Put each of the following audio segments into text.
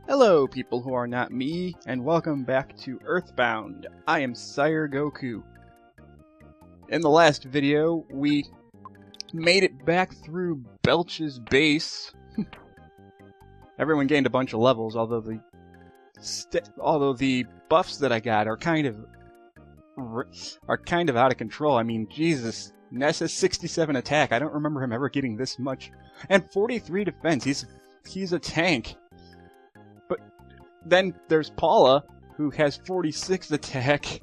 Hello, people who are not me, and welcome back to Earthbound. I am Sire Goku. In the last video, we made it back through Belch's base. Everyone gained a bunch of levels, although the buffs that I got are kind of out of control. I mean, Jesus, Ness has 67 attack. I don't remember him ever getting this much, and 43 defense. He's a tank. Then there's Paula, who has 46 attack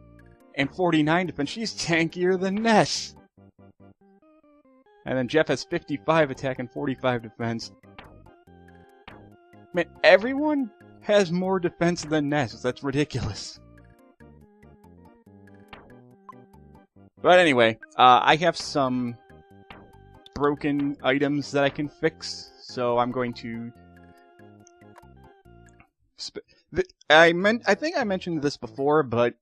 and 49 defense. She's tankier than Ness. And then Jeff has 55 attack and 45 defense. Man, everyone has more defense than Ness. That's ridiculous. But anyway, I have some broken items that I can fix, so I'm going to... I think I mentioned this before, but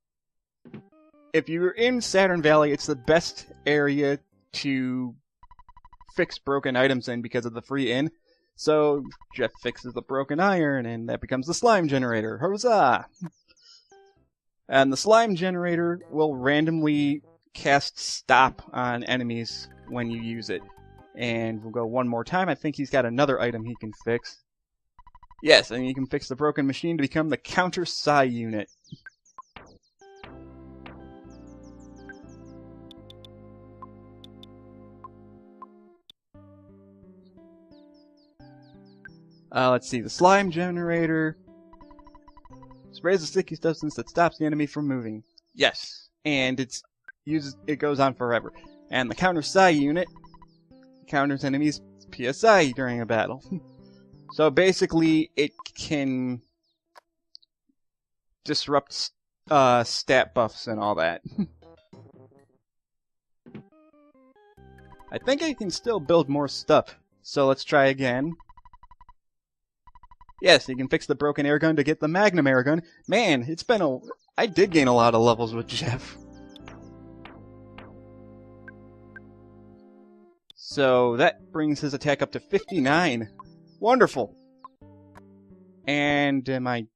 if you're in Saturn Valley, it's the best area to fix broken items in because of the free inn. So Jeff fixes the broken iron, and that becomes the slime generator. Huzzah! And the slime generator will randomly cast stop on enemies when you use it. And we'll go one more time. I think he's got another item he can fix. Yes, and you can fix the broken machine to become the counter psi unit. Let's see, the slime generator sprays a sticky substance that stops the enemy from moving. Yes, and it goes on forever. And the counter psi unit counters enemies' PSI during a battle. So basically, it can disrupt stat buffs and all that. I think I can still build more stuff, so let's try again. Yes, you can fix the broken air gun to get the Magnum air gun. Man, I did gain a lot of levels with Jeff. So that brings his attack up to 59. Wonderful. And I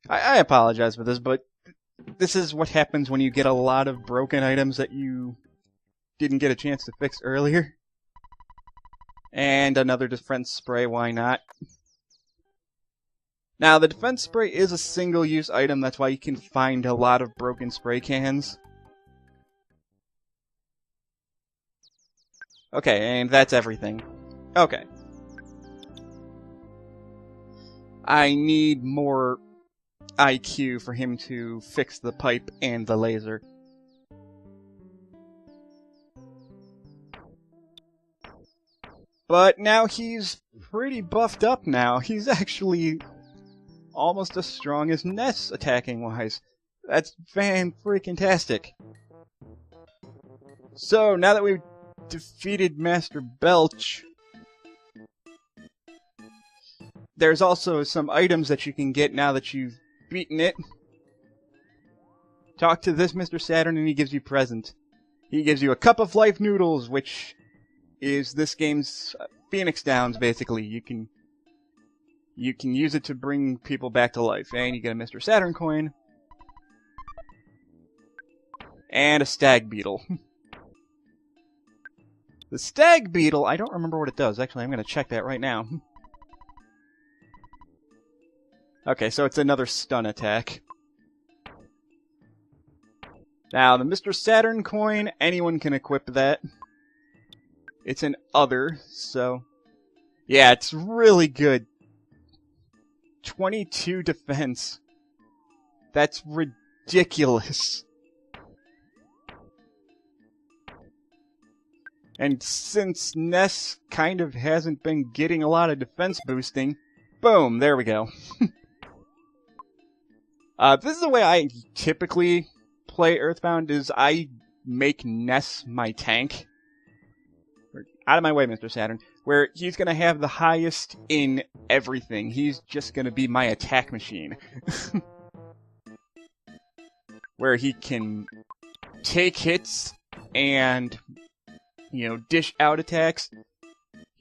apologize for this, but this is what happens when you get a lot of broken items that you didn't get a chance to fix earlier. And another defense spray, why not? Now, the defense spray is a single-use item, that's why you can find a lot of broken spray cans. Okay, and that's everything. Okay. I need more IQ for him to fix the pipe and the laser. But now he's pretty buffed up now. He's actually almost as strong as Ness attacking-wise. That's fan-freaking-tastic. So, now that we've defeated Master Belch, there's also some items that you can get now that you've beaten it. Talk to this Mr. Saturn and he gives you a present. He gives you a cup of life noodles, which is this game's Phoenix Downs, basically. You can use it to bring people back to life. And you get a Mr. Saturn coin. And a stag beetle. The stag beetle, I don't remember what it does. Actually, I'm going to check that right now. Okay, so it's another stun attack. Now, the Mr. Saturn coin, anyone can equip that. It's an other, so... yeah, it's really good. 22 defense. That's ridiculous. And since Ness kind of hasn't been getting a lot of defense boosting, boom, there we go. This is the way I typically play Earthbound, is I make Ness my tank. Out of my way, Mr. Saturn. Where he's going to have the highest in everything. He's just going to be my attack machine. Where he can take hits and, dish out attacks.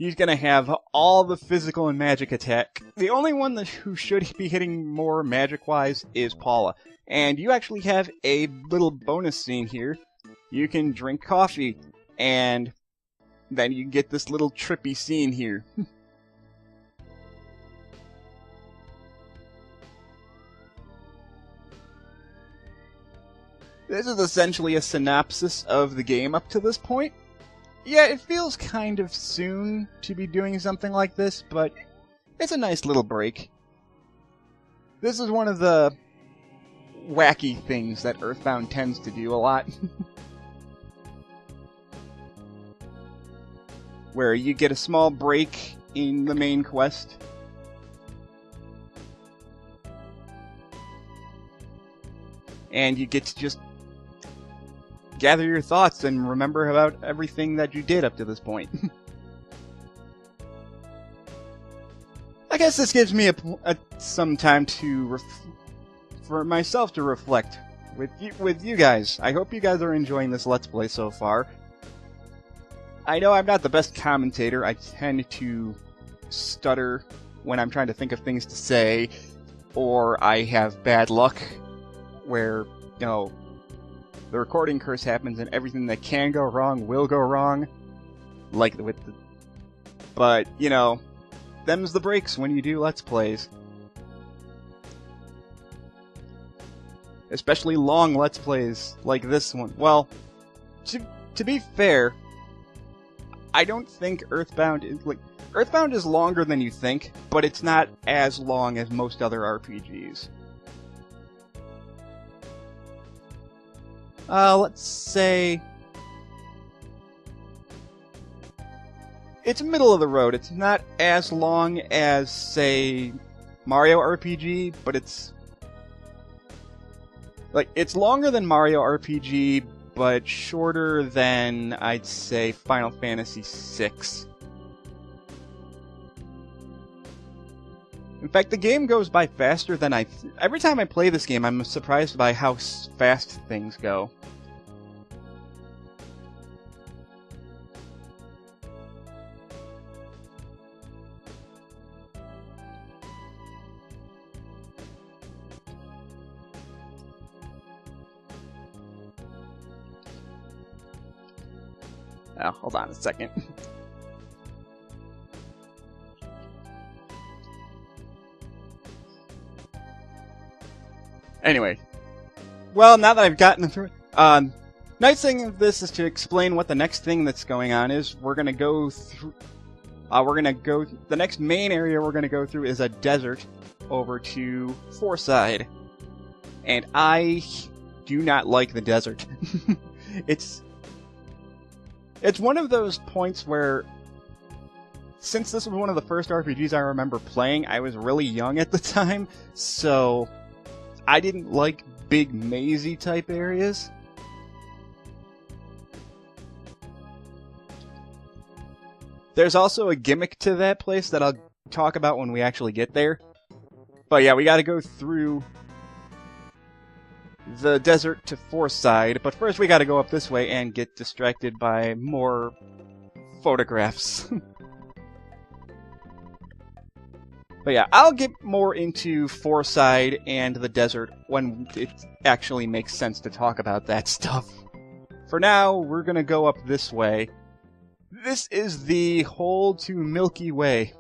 He's gonna have all the physical and magic attack. The only one who should be hitting more magic-wise is Paula. And you actually have a little bonus scene here. You can drink coffee, and then you get this little trippy scene here. This is essentially a synopsis of the game up to this point. Yeah, it feels kind of soon to be doing something like this, but it's a nice little break. This is one of the wacky things that Earthbound tends to do a lot. Where you get a small break in the main quest. And you get to just gather your thoughts and remember about everything that you did up to this point. I guess this gives me some time for myself to reflect with you guys. I hope you guys are enjoying this Let's Play so far. I know I'm not the best commentator. I tend to stutter when I'm trying to think of things to say, or I have bad luck where, you know, the recording curse happens and everything that can go wrong will go wrong. Like with the... But, you know, them's the breaks when you do Let's Plays. Especially long Let's Plays like this one. Well, to be fair, I don't think Earthbound is, like... Earthbound is longer than you think, but it's not as long as most other RPGs. Let's say... It's middle of the road. It's not as long as, say, Mario RPG, but it's... Like, it's longer than Mario RPG, but shorter than, I'd say, Final Fantasy VI. In fact, the game goes by faster than every time I play this game, I'm surprised by how fast things go. Oh, hold on a second. Anyway. Well, now that I've gotten through it, nice thing of this is to explain what the next thing that's going on is. We're gonna go through... the next main area we're gonna go through is a desert over to Fourside. And I do not like the desert. It's one of those points where, since this was one of the first RPGs I remember playing, I was really young at the time, so I didn't like big mazy type areas. There's also a gimmick to that place that I'll talk about when we actually get there. But yeah, we gotta go through the desert to Fourside, but first we gotta go up this way and get distracted by more photographs. But yeah, I'll get more into Fourside and the desert when it actually makes sense to talk about that stuff. For now, we're gonna go up this way. This is the hole to Milky Way.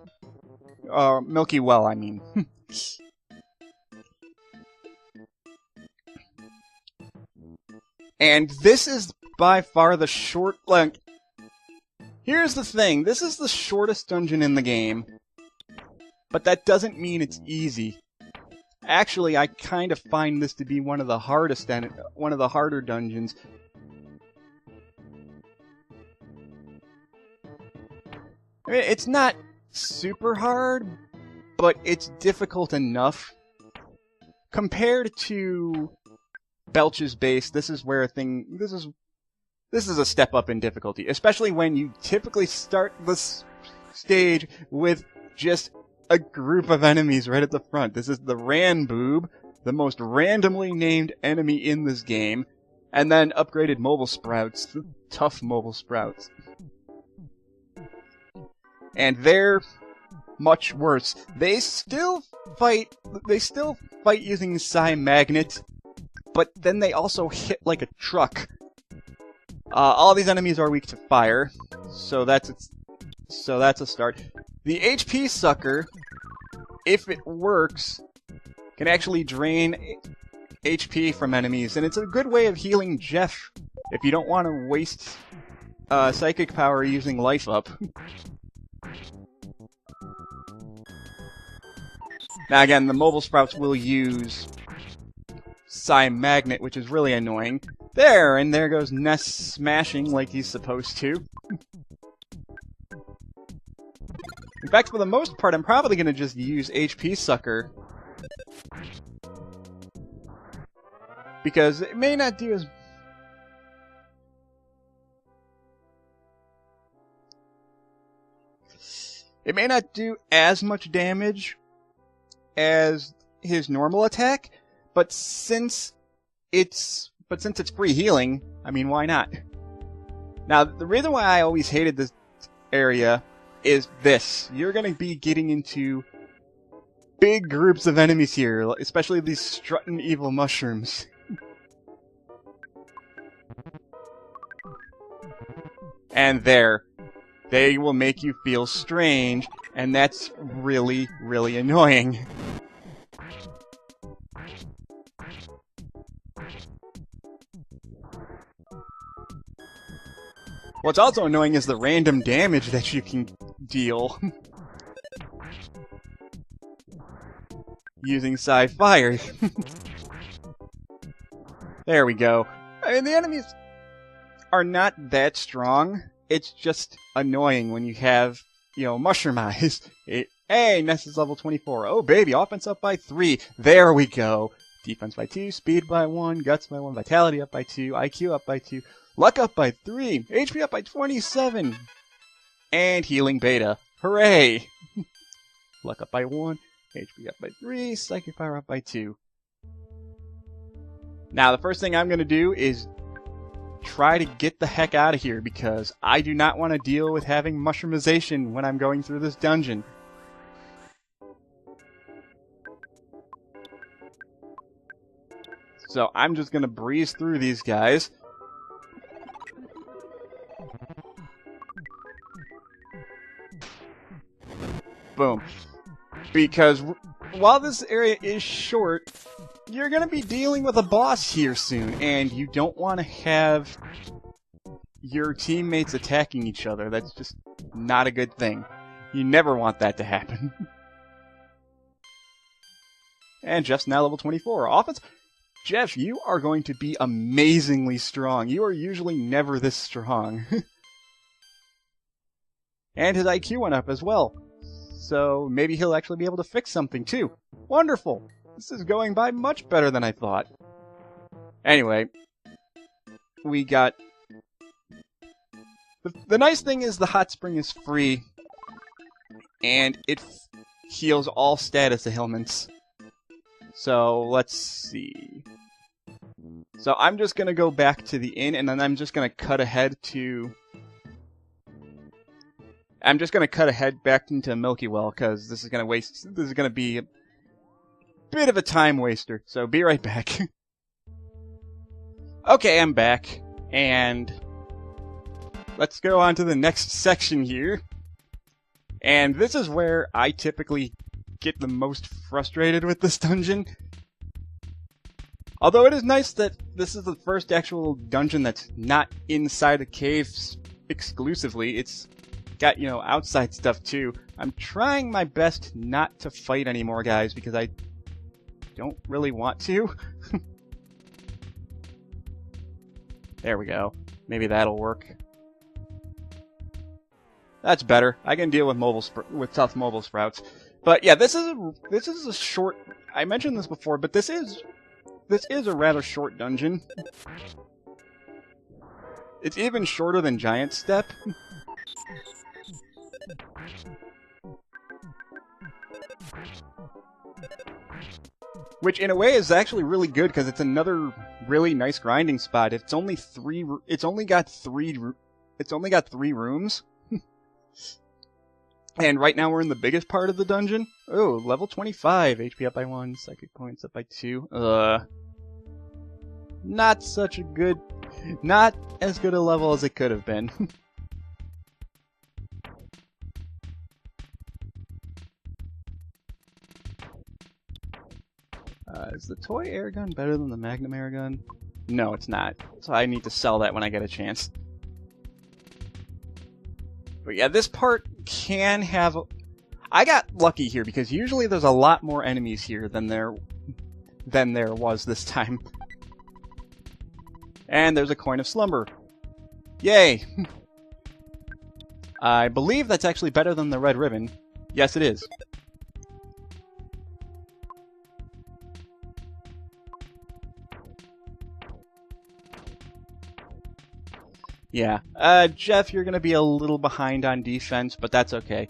Milky Well, I mean. And this is by far the here's the thing, this is the shortest dungeon in the game, but that doesn't mean it's easy. Actually, I kind of find this to be one of the hardest and one of the harder dungeons. I mean, it's not super hard, but it's difficult enough. Compared to Belch's base, this is a step up in difficulty, especially when you typically start this stage with just a group of enemies right at the front. This is the Ranboob, the most randomly named enemy in this game, and then upgraded mobile sprouts, the tough mobile sprouts. And they're much worse. They still fight using Psi Magnet, but then they also hit like a truck. All these enemies are weak to fire, so that's a start. The HP Sucker, if it works, can actually drain HP from enemies, and it's a good way of healing Jeff if you don't want to waste psychic power using Life Up. Now again, the Mobile Sprouts will use Psi Magnet, which is really annoying. There, and there goes Ness smashing like he's supposed to. In fact, for the most part, I'm probably going to just use HP Sucker. Because it may not do as... It may not do as much damage as his normal attack, but since it's free healing, I mean, why not? Now, the reason why I always hated this area is this. You're going to be getting into big groups of enemies here, especially these strutting evil mushrooms. And there. They will make you feel strange, and that's really, really annoying. What's also annoying is the random damage that you can deal using Psi Fire. There we go. I mean, the enemies are not that strong. It's just annoying when you have, you know, Mushroom Eyes. Hey, Ness is level 24. Oh, baby, offense up by 3. There we go. Defense by 2, speed by 1, guts by 1, vitality up by 2, IQ up by 2, luck up by 3, HP up by 27, and healing beta. Hooray! Luck up by 1, HP up by 3, psychic power up by 2. Now, the first thing I'm going to do is try to get the heck out of here, because I do not want to deal with having mushroomization when I'm going through this dungeon. So I'm just going to breeze through these guys. Boom. Because while this area is short, you're going to be dealing with a boss here soon, and you don't want to have your teammates attacking each other. That's just not a good thing. You never want that to happen. And Jeff's now level 24. Offense... Jeff, you are going to be amazingly strong. You are usually never this strong. And his IQ went up as well. So maybe he'll actually be able to fix something too. Wonderful! This is going by much better than I thought. Anyway, we got... The nice thing is the hot spring is free, and it heals all status ailments. So, let's see. So, I'm just gonna go back to the inn, and then I'm just gonna cut ahead to... I'm just gonna cut ahead back into Milky Well, because this is gonna be a bit of a time waster. So, be right back. Okay, I'm back, and let's go on to the next section here. And this is where I typically get the most frustrated with this dungeon. Although it is nice that this is the first actual dungeon that's not inside a cave exclusively. It's got, you know, outside stuff too. I'm trying my best not to fight anymore, guys, because I don't really want to. There we go. Maybe that'll work. That's better. I can deal with tough mobile sprouts. But yeah, this is a short. I mentioned this before, but this is a rather short dungeon. It's even shorter than Giant Step. Which, in a way, is actually really good because it's another really nice grinding spot. It's only got three rooms. And right now we're in the biggest part of the dungeon. Oh, level 25. HP up by 1, psychic points up by 2. Not such a good... Not as good a level as it could have been. Is the toy air gun better than the Magnum air gun? No, it's not. So I need to sell that when I get a chance. But yeah, this part can have... I got lucky here because usually there's a lot more enemies here than there was this time. And there's a coin of slumber. Yay! I believe that's actually better than the red ribbon. Yes, it is. Yeah. Jeff, you're gonna be a little behind on defense, but that's okay.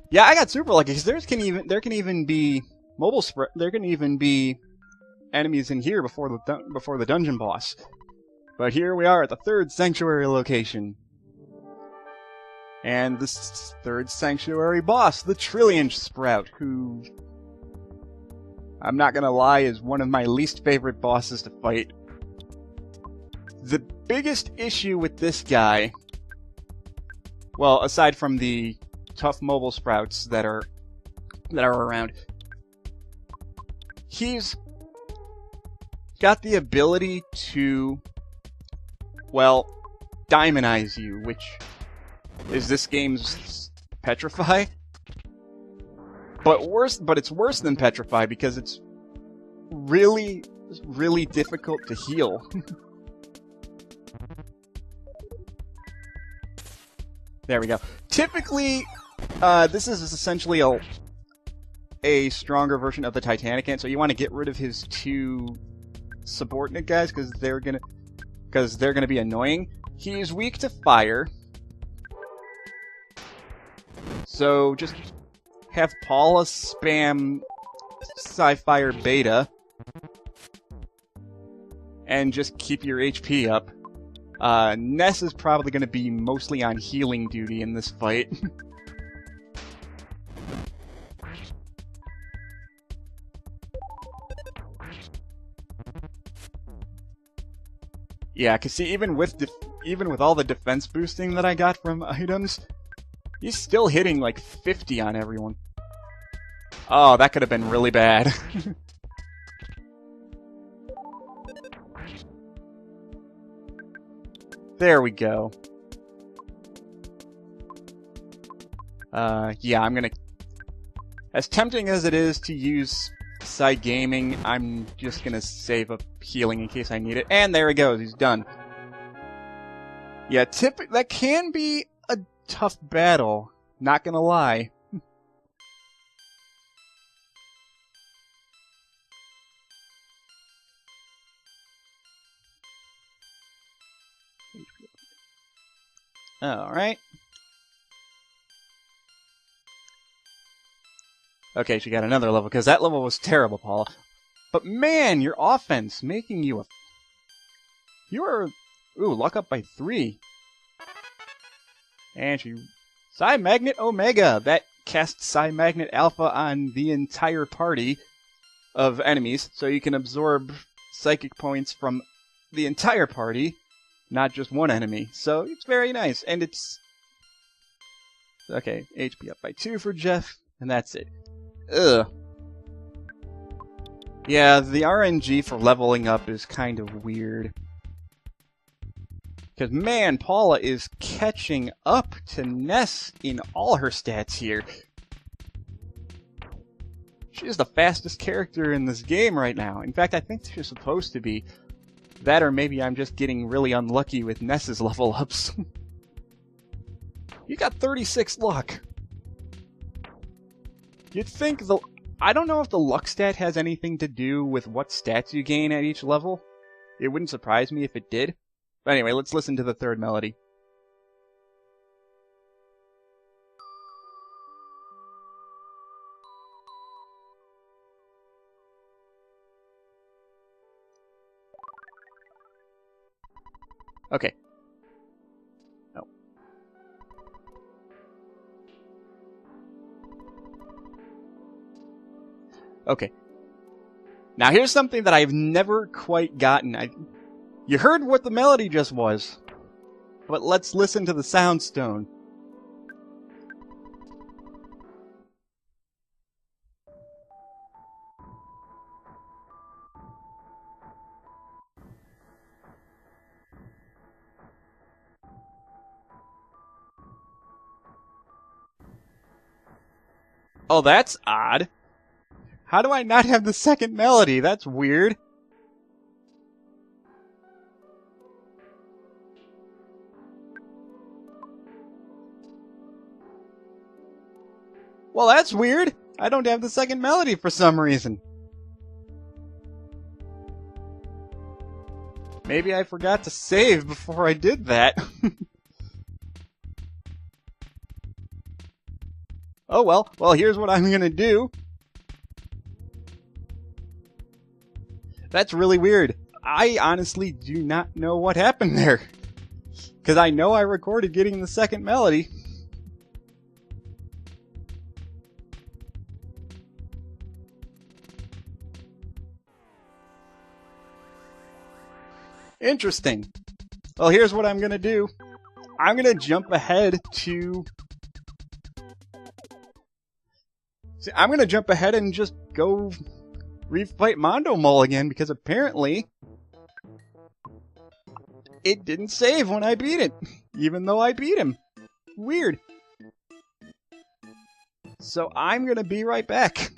Yeah, I got super lucky because there can even be there can even be enemies in here before the dungeon boss. But here we are at the third sanctuary location. And this third sanctuary boss, the Trillion Sprout, who I'm not gonna lie is one of my least favorite bosses to fight. The biggest issue with this guy, well, aside from the tough mobile sprouts that are around, he's got the ability to, well, diamondize you, which is this game's petrify. But it's worse than petrify because it's really, really difficult to heal. There we go. Typically, this is essentially a stronger version of the Titanic Ant, so you want to get rid of his two subordinate guys because they're gonna be annoying. He's weak to fire, so just have Paula spam Sci-Fire Beta and just keep your HP up. Ness is probably going to be mostly on healing duty in this fight. Yeah, cause see, even with all the defense boosting that I got from items, he's still hitting like 50 on everyone. Oh, that could have been really bad. There we go. Yeah, I'm gonna... As tempting as it is to use side gaming, I'm just gonna save up healing in case I need it. And there he goes, he's done. Yeah, that can be a tough battle, not gonna lie. Alright. Okay, she got another level, because that level was terrible, Paula. But man, your offense making you a... You are... Ooh, luck up by 3. And she... Psi Magnet Omega! That casts Psi Magnet Alpha on the entire party of enemies, so you can absorb psychic points from the entire party, not just one enemy. So it's very nice, and it's... Okay, HP up by 2 for Jeff, and that's it. Ugh. Yeah, the RNG for leveling up is kind of weird. Because, man, Paula is catching up to Ness in all her stats here. She's the fastest character in this game right now. In fact, I think she's supposed to be. That or maybe I'm just getting really unlucky with Ness's level ups. You got 36 luck. You'd think the... I don't know if the luck stat has anything to do with what stats you gain at each level. It wouldn't surprise me if it did. But anyway, let's listen to the third melody. Okay. Oh. Okay. Now here's something that I've never quite gotten. You heard what the melody just was, but let's listen to the soundstone. Oh, that's odd. How do I not have the second melody? That's weird. Well, that's weird. I don't have the second melody for some reason. Maybe I forgot to save before I did that. Oh well. Well, here's what I'm gonna do. That's really weird. I honestly do not know what happened there. Because I know I recorded getting the second melody. Interesting. Well, here's what I'm gonna do. I'm gonna jump ahead to... I'm gonna jump ahead and just go refight Mondo Mole again, because apparently it didn't save when I beat it, even though I beat him. Weird. So I'm gonna be right back.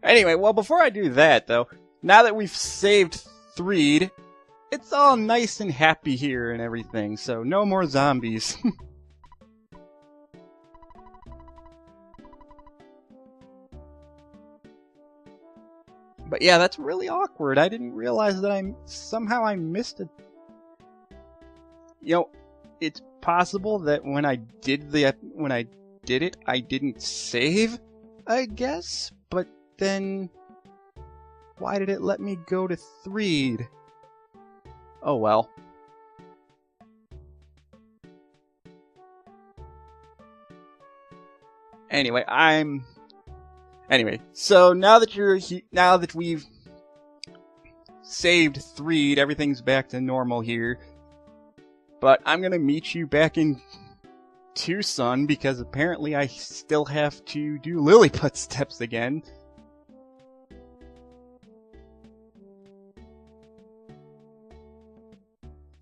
Anyway, well, before I do that, though, now that we've saved Threed, it's all nice and happy here and everything, so no more zombies. But yeah, that's really awkward. I didn't realize that somehow I missed it. You know, it's possible that when I did it, I didn't save, I guess, but then why did it let me go to Threed? Oh well. Anyway, so now that we've saved Threed, everything's back to normal here. But I'm gonna meet you back in Tucson because apparently I still have to do Lilliput steps again.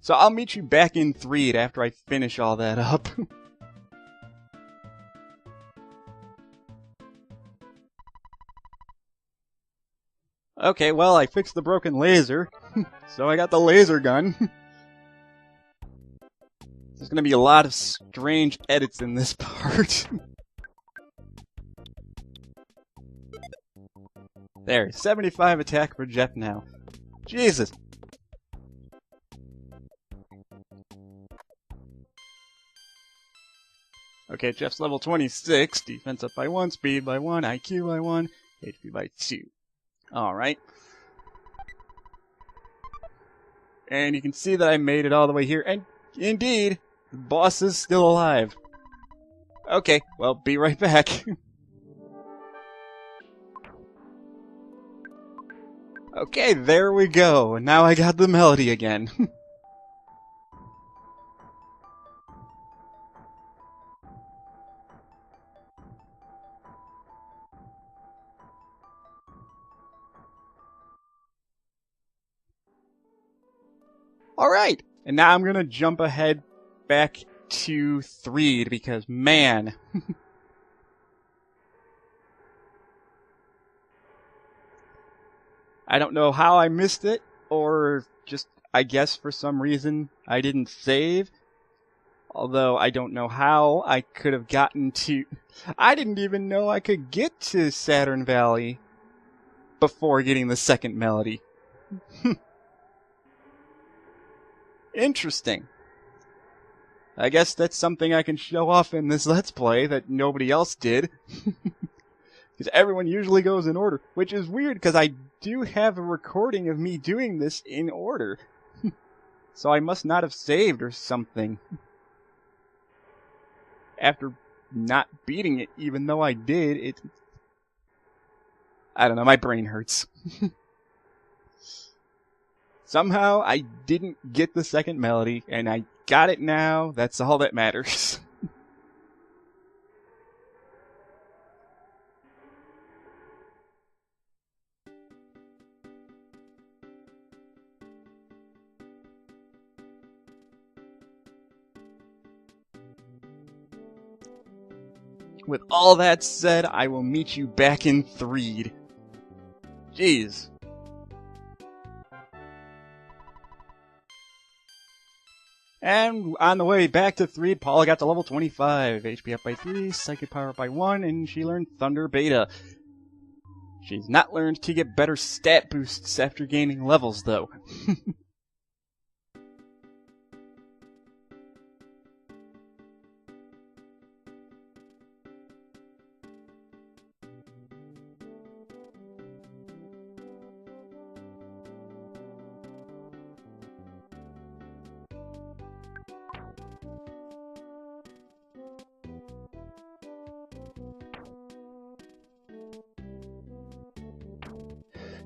So I'll meet you back in Threed after I finish all that up. Okay, well, I fixed the broken laser, so I got the laser gun. There's gonna be a lot of strange edits in this part. There, 75 attack for Jeff now. Jesus! Okay, Jeff's level 26, defense up by 1, speed by 1, IQ by 1, HP by 2. Alright. And you can see that I made it all the way here, and indeed, the boss is still alive. Okay, well, be right back. Okay, there we go. Now I got the melody again. Alright, and now I'm gonna jump ahead back to Threed because, man. I don't know how I missed it, or just, I guess for some reason I didn't save. Although I don't know how I could have gotten to... I didn't even know I could get to Saturn Valley before getting the second melody. Interesting. I guess that's something I can show off in this Let's Play that nobody else did. Because everyone usually goes in order, which is weird because I do have a recording of me doing this in order. So I must not have saved or something. After not beating it, even though I did, I don't know, my brain hurts. Somehow, I didn't get the second melody, and I got it now. That's all that matters. With all that said, I will meet you back in Threed. Jeez. And on the way back to Threed, Paula got to level 25. HP up by 3, Psychic Power up by 1, and she learned Thunder Beta. She's not learned to get better stat boosts after gaining levels, though.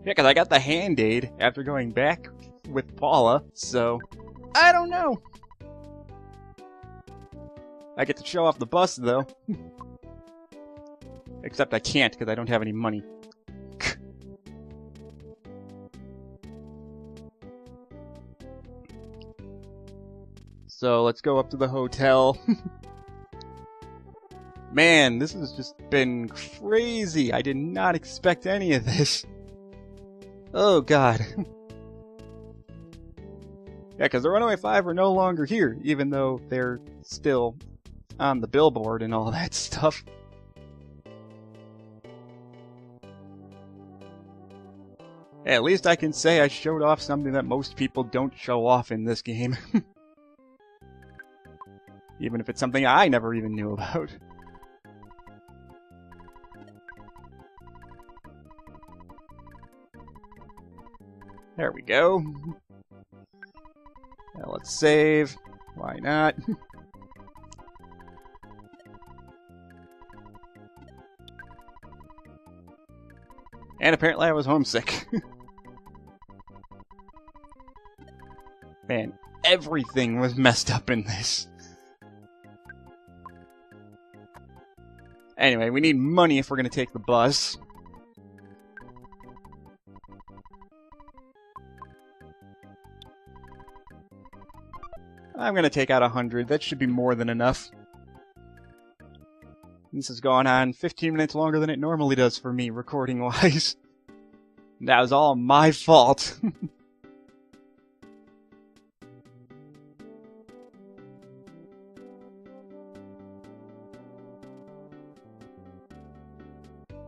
Yeah, because I got the Hand-Aid after going back with Paula, so I don't know. I get to show off the bus, though. Except I can't, because I don't have any money. So, let's go up to the hotel. Man, this has just been crazy. I did not expect any of this. Oh, God. Yeah, because the Runaway 5 are no longer here, even though they're still on the billboard and all that stuff. At least I can say I showed off something that most people don't show off in this game. Even if it's something I never even knew about. There we go. Now let's save. Why not? And apparently I was homesick. Man, everything was messed up in this. Anyway, we need money if we're going to take the bus. I'm going to take out 100. That should be more than enough. This has gone on 15 minutes longer than it normally does for me, recording-wise. That was all my fault.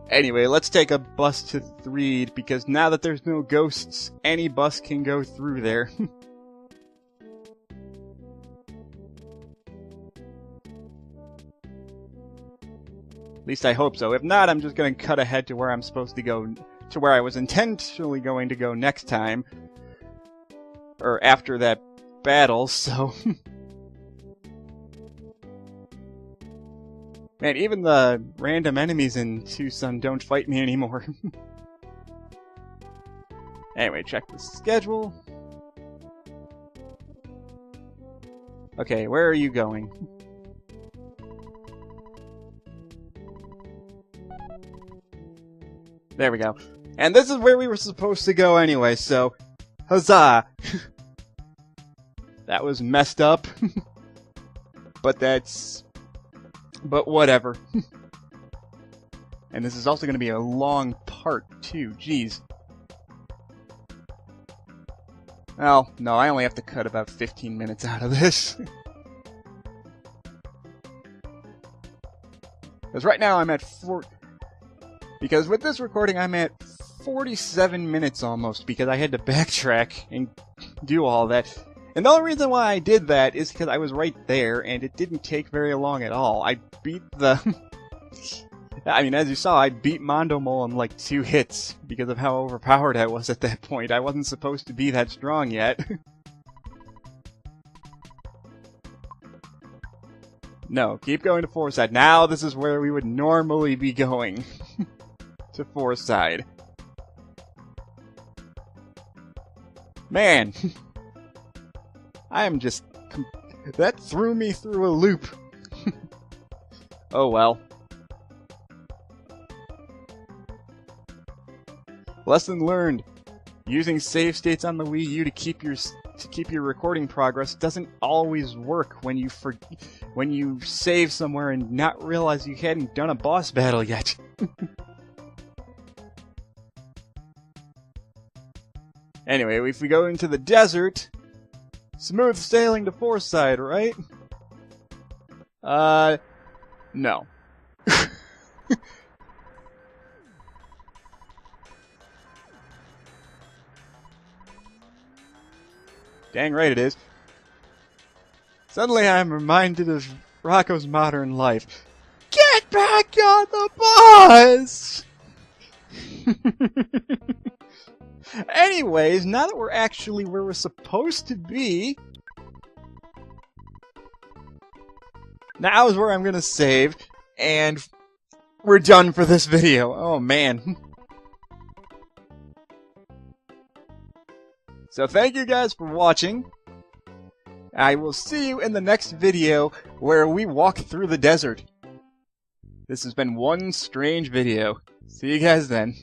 Anyway, let's take a bus to Threed, because now that there's no ghosts, any bus can go through there. At least I hope so. If not, I'm just going to cut ahead to where I'm supposed to go, to where I was intentionally going to go next time. Or after that battle, so... Man, even the random enemies in Tucson don't fight me anymore. Anyway, check the schedule. Okay, where are you going? There we go. And this is where we were supposed to go anyway, so... Huzzah! That was messed up. But that's... But whatever. And this is also going to be a long part, too. Jeez. Well, no, I only have to cut about 15 minutes out of this. Because right now I'm at 4... Because with this recording I'm at 47 minutes almost, because I had to backtrack and do all that. And the only reason why I did that is because I was right there, and it didn't take very long at all. I beat the... I mean, as you saw, I beat Mondo Mole in like 2 hits, because of how overpowered I was at that point. I wasn't supposed to be that strong yet. No, keep going to Foreside. Now this is where we would normally be going. To Foreside. Man! I am just... that threw me through a loop. Oh well. Lesson learned. Using save states on the Wii U to keep your recording progress doesn't always work when you save somewhere and not realize you hadn't done a boss battle yet. Anyway, if we go into the desert, smooth sailing to Foreside, right? No. Dang right it is. Suddenly I'm reminded of Rocco's Modern Life. Get back on the bus! Anyways, now that we're actually where we're supposed to be, now is where I'm gonna save, and we're done for this video. Oh man. So thank you guys for watching. I will see you in the next video where we walk through the desert. This has been one strange video. See you guys then.